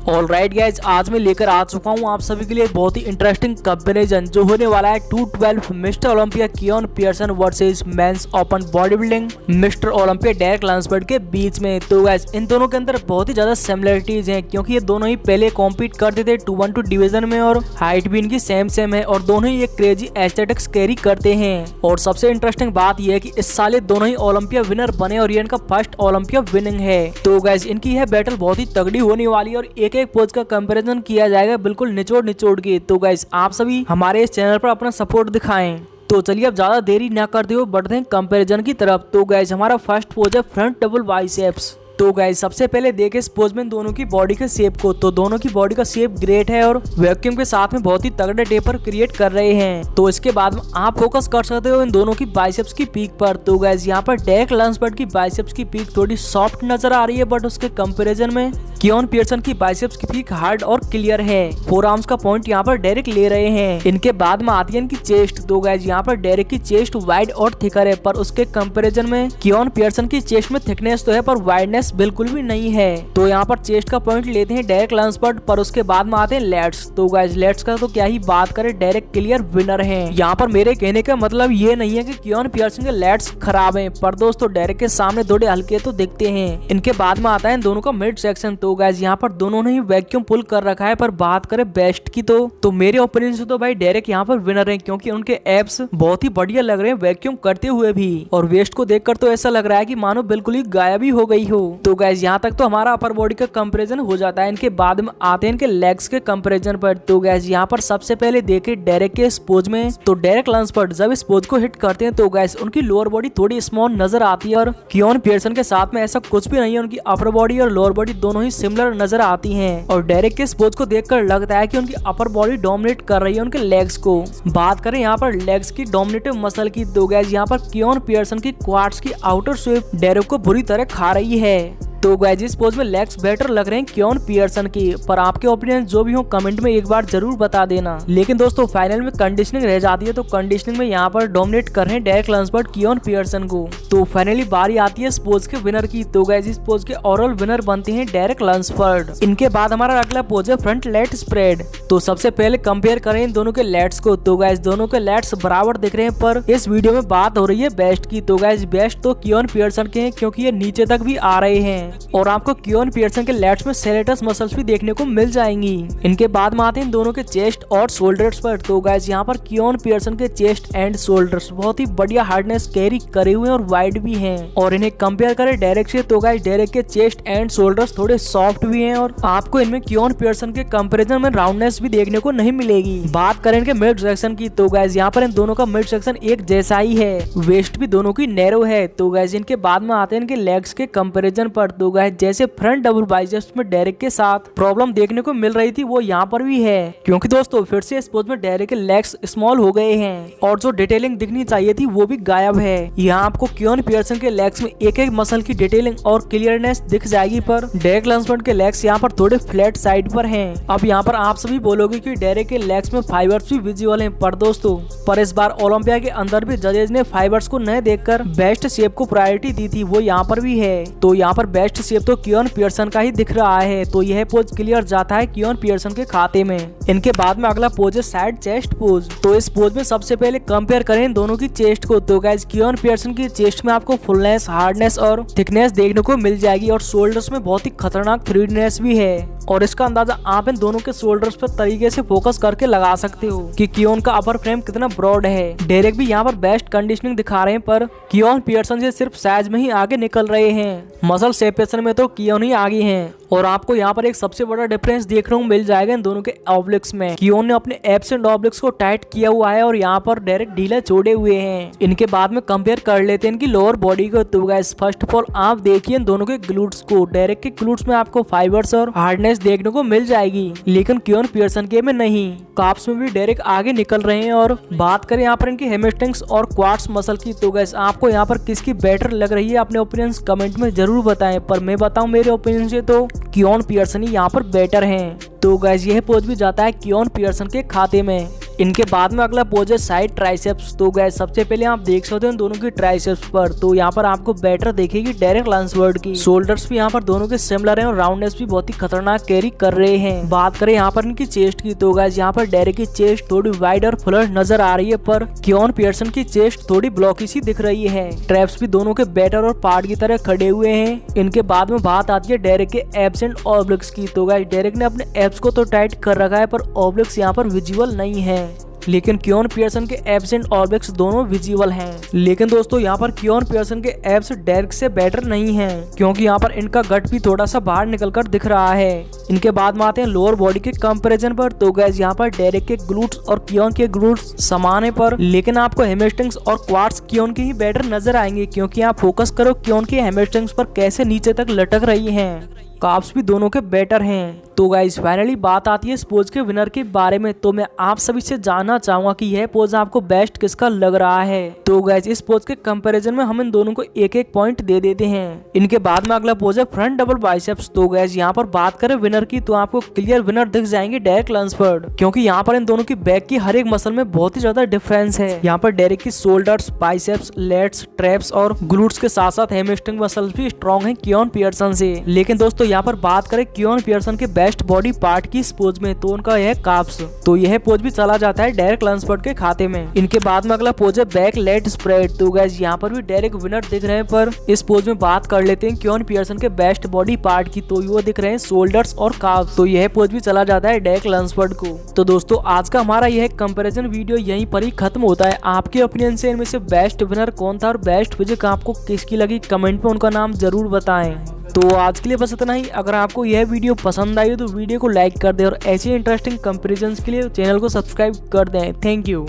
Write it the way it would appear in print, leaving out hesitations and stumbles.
Alright guys, आज मैं लेकर आ चुका हूँ आप सभी के लिए बहुत ही इंटरेस्टिंग कंपैरिजन जो होने वाला है 212 mister Olympia Keone Pearson versus men's open body building mister Olympia Derek Lunsford के बीच में। तो गाइज इन दोनों के अंदर बहुत ही ज्यादा सिमिलरिटीज हैं क्योंकि ये दोनों ही पहले कॉम्पीट करते थे 212 डिवीजन में और हाइट भी इनकी सेम है और दोनों ही एक क्रेजी एस्थेटिक्स कैरी करते हैं। और सबसे इंटरेस्टिंग बात यह है कि इस साल दोनों ही ओलंपिया विनर बने और ये इनका फर्स्ट ओलंपिया विनिंग है। तो गाइज इनकी यह बैटल बहुत ही तगड़ी होने वाली है और एक पोज का कंपैरिजन किया जाएगा बिल्कुल निचोड़ के। तो गाइस आप सभी हमारे इस चैनल पर अपना सपोर्ट दिखाएं। तो चलिए अब ज्यादा देरी ना करते हुए बढ़ते हैं कंपैरिजन की तरफ। तो गाइस हमारा फर्स्ट पोज है फ्रंट डबल बाइसेप्स। तो गाइस सबसे पहले देखें इस पोज में दोनों की बॉडी के शेप को। तो दोनों की बॉडी का शेप ग्रेट है और वैक्यूम के साथ में बहुत ही तगड़े टेपर क्रिएट कर रहे हैं। तो इसके बाद में आप फोकस कर सकते हो इन दोनों की बाइसेप्स की पीक पर। तो गाइस यहाँ पर डेरेक लैंसबर्ड की बाइसेप्स की पीक थोड़ी सॉफ्ट नजर आ रही है बट उसके कंपैरिजन में कियोन पियर्सन की बाइसेप्स की पीक हार्ड और क्लियर है। फोर आर्म्स का पॉइंट यहाँ पर डेरेक ले रहे हैं। इनके बाद में आती है इनकी चेस्ट। तो गाइस यहाँ पर डेरेक की चेस्ट वाइड और थिकर है पर उसके कंपैरिजन में कियोन पियर्सन की चेस्ट में थिकनेस तो है पर वाइडनेस बिल्कुल भी नहीं है। तो यहाँ पर चेस्ट का पॉइंट लेते हैं डेरेक लैंसबर्ड पर उसके बाद में आते हैं लेट्स। तो गाइस लेट्स का तो क्या ही बात करें, डेरेक क्लियर विनर हैं। यहाँ पर मेरे कहने का मतलब ये नहीं है कि कियोन पियर्सन के लेट्स खराब हैं पर दोस्तों डेरेक के सामने थोड़े हल्के तो दिखते हैं। इनके बाद में आता है दोनों का मिड सेक्शन। तो गाइस यहाँ पर दोनों ने ही वैक्यूम पुल कर रखा है पर बात करें बेस्ट की तो मेरे ओपिनियन से तो भाई डेरेक यहाँ पर विनर है क्योंकि उनके एब्स बहुत ही बढ़िया लग रहे हैं वैक्यूम करते हुए भी और वेस्ट को देखकर तो ऐसा लग रहा है कि मानो बिल्कुल ही गायब ही हो गई हो। तो गाइस यहाँ तक तो हमारा अपर बॉडी का कंपैरिजन हो जाता है। इनके बाद में आते हैं इनके लेग्स के कंपैरिजन पर। तो गाइस यहाँ पर सबसे पहले देखे डेरेक के इस पोज में। तो डेरेक लैंसबर्ड जब इस पोज को हिट करते हैं तो गाइस उनकी लोअर बॉडी थोड़ी स्मॉल नजर आती है और कियोन पियर्सन के साथ में ऐसा कुछ भी नहीं है। उनकी अपर बॉडी और लोअर बॉडी दोनों ही सिमिलर नजर आती है और डेरेक के इस पोज को देखकर लगता है कि उनकी अपर बॉडी डोमिनेट कर रही है उनके लेग्स को। बात करें यहाँ पर लेग्स की डोमिनेटिव मसल की। तो गाइस यहाँ पर कियोन पियर्सन की क्वाड्स की आउटर शेप डेरेक को बुरी तरह खा रही है। तो गाइस इस पोज में लेग्स बेटर लग रहे हैं कियोन पियर्सन की। पर आपके ओपिनियन जो भी हो कमेंट में एक बार जरूर बता देना। लेकिन दोस्तों फाइनल में कंडीशनिंग रह जाती है तो कंडीशनिंग में यहाँ पर डोमिनेट कर रहे हैं डेरेक लैंसबर्ड कियोन पियर्सन को। तो फाइनली बारी आती है इस पोज के विनर की। तो गाइस इस पोज के ओवरऑल विनर बनते हैं डेरेक लैंसबर्ड। इनके बाद हमारा अगला पोज है फ्रंट लेट स्प्रेड। तो सबसे पहले कंपेयर करें इन दोनों के लेट्स को। तो गाइस दोनों के लेट्स बराबर दिख रहे हैं पर इस वीडियो में बात हो रही है बेस्ट की। तो गाइस बेस्ट तो कियोन पियर्सन के हैं क्योंकि ये नीचे तक भी आ रहे हैं और आपको कियोन पियर्सन के लेट्स में सेरेटस मसल्स भी देखने को मिल जाएंगी। इनके बाद में आते हैं दोनों के चेस्ट और शोल्डर्स पर। तो गाइस यहाँ पर कियोन पियर्सन के चेस्ट एंड शोल्डर्स बहुत ही बढ़िया हार्डनेस कैरी करे हुए और वाइड भी हैं और इन्हें कंपेयर करें डेरेक से तो गाइस डेरेक के चेस्ट एंड शोल्डर्स थोड़े सॉफ्ट भी हैं और आपको इनमें कियोन पियर्सन के कंपैरिजन में राउंडनेस भी देखने को नहीं मिलेगी। बात करें इनके मिड सेक्शन की। तो गाइस यहाँ पर इन दोनों का मिड सेक्शन एक जैसा ही है, वेस्ट भी दोनों की नैरो है। तो गाइस इनके बाद में आते हैं इनके लेग्स के कंपैरिजन पर। तो गाइस जैसे फ्रंट डबल बाइसेप्स में डेरेक के साथ प्रॉब्लम देखने को मिल रही थी वो यहाँ पर भी है क्योंकि दोस्तों फिर से इस पोज में डेरेक के लेग्स स्मॉल हो गए हैं और जो डिटेलिंग दिखनी चाहिए थी वो भी गायब है। यहाँ आपको कियोन पियर्सन के लेग्स में एक एक मसल की डिटेलिंग और क्लियरनेस दिख जाएगी पर डेरेक लैंसबर्ड के लेग्स यहाँ पर थोड़े फ्लैट साइड पर हैं। अब यहाँ पर आप सभी बोलोगे कि डेरेक के लेग्स में फाइबर्स भी विजिबल हैं पर दोस्तों पर इस बार ओलंपिया के अंदर भी जजेज ने फाइबर्स को न देखकर बेस्ट शेप को प्रायोरिटी दी थी वो यहाँ पर भी है। तो यहाँ पर बेस्ट शेप तो कियोन पियर्सन का ही दिख रहा है तो यह पोज क्लियर जाता है कियोन पियर्सन के खाते में। इनके बाद में अगला पोज है साइड चेस्ट पोज। तो इस पोज में सबसे पहले कंपेयर करें दोनों की चेस्ट को। तो गाइस कियोन पियर्सन की चेस्ट में आपको फुलनेस, हार्डनेस और थिकनेस देखने को मिल जाएगी और शोल्डर्स में बहुत ही खतरनाक थ्रीडनेस भी है और इसका अंदाजा आप इन दोनों के शोल्डर्स पर तरीके से फोकस करके लगा सकते हो कि कियोन का अपर फ्रेम कितना ब्रॉड है। डेरेक भी यहाँ पर बेस्ट कंडीशनिंग दिखा रहे हैं पर कियोन पियर्सन से सिर्फ साइज में ही आगे निकल रहे हैं। मसल सेपरेशन में तो कियोन ही आगे हैं और आपको यहाँ पर एक सबसे बड़ा डिफरेंस देखने को मिल जाएगा इन दोनों के ऑब्लिक्स में। कियोन ने अपने एब्स एंड ऑब्लिक्स को टाइट किया हुआ है और यहाँ पर डेरेक ढीला छोड़े हुए हैं। इनके बाद में कंपेयर कर लेते हैं इनकी लोअर बॉडी को। तो गाइस फर्स्ट ऑफ ऑल आप देखिए इन दोनों के ग्लूट्स को। डेरेक के ग्लूट्स में आपको फाइबर्स और हार्डनेस देखने को मिल जाएगी लेकिन कियोन पियर्सन के में नहीं। काप्स में भी डेरेक आगे निकल रहे हैं और बात करें यहाँ पर इनकी हेमस्ट्रिंग्स और क्वाड्स मसल की। तो गाइस आपको यहाँ पर किसकी बेटर लग रही है अपने ओपिनियंस कमेंट में जरूर बताएं पर मैं बताऊं मेरे ओपिनियन से तो कियोन पियर्सन ही यहाँ पर बेटर हैं। तो गाइस यह पोज भी जाता है कियोन पियर्सन के खाते में। इनके बाद में अगला पोज है साइड ट्राइसेप्स। तो गाइस सबसे पहले आप देख सकते हो दोनों की ट्राइसेप्स पर, तो यहाँ पर आपको बेटर देखेगी डेरेक लैंसबर्ड की। शोल्डर्स भी यहाँ पर दोनों के सिमिलर हैं और राउंडनेस भी बहुत ही खतरनाक कैरी कर रहे हैं। बात करें यहाँ पर इनकी चेस्ट की, तो गाइस यहाँ पर डेरेक की चेस्ट थोड़ी वाइड और फ्लश नजर आ रही है, पर कियोन पियर्सन की चेस्ट थोड़ी ब्लॉकी सी दिख रही है। ट्रैप्स भी दोनों के बेटर और पार्ट की तरह खड़े हुए हैं। इनके बाद में बात आती है डेरेक के एब्स एंड ऑब्लिक्स की। तो गाइस डेरेक ने अपने एब्स को तो टाइट कर रखा है, पर ऑब्लिक्स यहाँ पर विजिबल नहीं है, लेकिन कियोन पियर्सन के एब्स एंड ऑब्लिक्स दोनों विजिबल हैं। लेकिन दोस्तों यहाँ पर कियोन पियर्सन के एब्स डेरेक से बेटर नहीं हैं, क्योंकि यहाँ पर इनका गट भी थोड़ा सा बाहर निकलकर दिख रहा है। इनके बाद में आते हैं लोअर बॉडी के कंपैरिजन पर। तो गाइस यहाँ पर डेरेक के ग्लूट्स और कियोन के ग्लूट्स समान है, पर लेकिन आपको हैमस्ट्रिंग्स और क्वाड्स कियोन के ही बेटर नजर आएंगे, क्योंकि आप फोकस करो कियोन की हैमस्ट्रिंग्स पर कैसे नीचे तक लटक रही हैं। काफ्स भी दोनों के बेटर हैं। तो गाइस फाइनली बात आती है इस पोज के विनर के बारे में। तो मैं आप सभी से जानना चाहूंगा कि यह पोज आपको बेस्ट किसका लग रहा है। तो गाइस इस पोज के कंपैरिजन में हम इन दोनों को एक एक पॉइंट दे देते हैं। इनके बाद में अगला पोज है फ्रंट डबल बाइसेप्स। तो गाइस यहाँ पर बात करें विनर की, तो आपको क्लियर विनर दिख जाएंगे डेरेक लैंसबर्ड, क्योंकि यहाँ पर इन दोनों की बैक की हर एक मसल में बहुत ही ज्यादा डिफरेंस है। यहाँ पर डेरेक की शोल्डर्स, बाइसेप्स, लेट्स, ट्रैप्स और ग्लूट्स के साथ साथ हैमस्ट्रिंग मसल्स भी स्ट्रॉन्ग है कियोन पियर्सन से। लेकिन दोस्तों यहाँ पर बात करें कियोन पियर्सन के बेस्ट बॉडी पार्ट की इस पोज में, तो उनका यह काफ्स। तो यह पोज भी चला जाता है डेरेक लैंसबर्ड के खाते में। इनके बाद में अगला पोज है बैक लेट स्प्रेड। तो गाइस यहाँ पर भी डेरेक विनर दिख रहे हैं, पर इस पोज में बात कर लेते हैं कियोन पियर्सन के बेस्ट बॉडी पार्ट की, तो वो दिख रहे हैं शोल्डर्स और काफ्स। तो यह पोज भी चला जाता है डेरेक लैंसबर्ड को। तो दोस्तों आज का हमारा यह कंपैरिजन वीडियो यहीं पर ही खत्म होता है। आपके ओपिनियन से इनमें से बेस्ट विनर कौन था और बेस्ट फिजिक आपको किसकी लगी, कमेंट में उनका नाम जरूर बताएं। तो आज के लिए बस इतना ही। अगर आपको यह वीडियो पसंद आई तो वीडियो को लाइक कर दें और ऐसे इंटरेस्टिंग कंपैरिजंस के लिए चैनल को सब्सक्राइब कर दें। Thank you.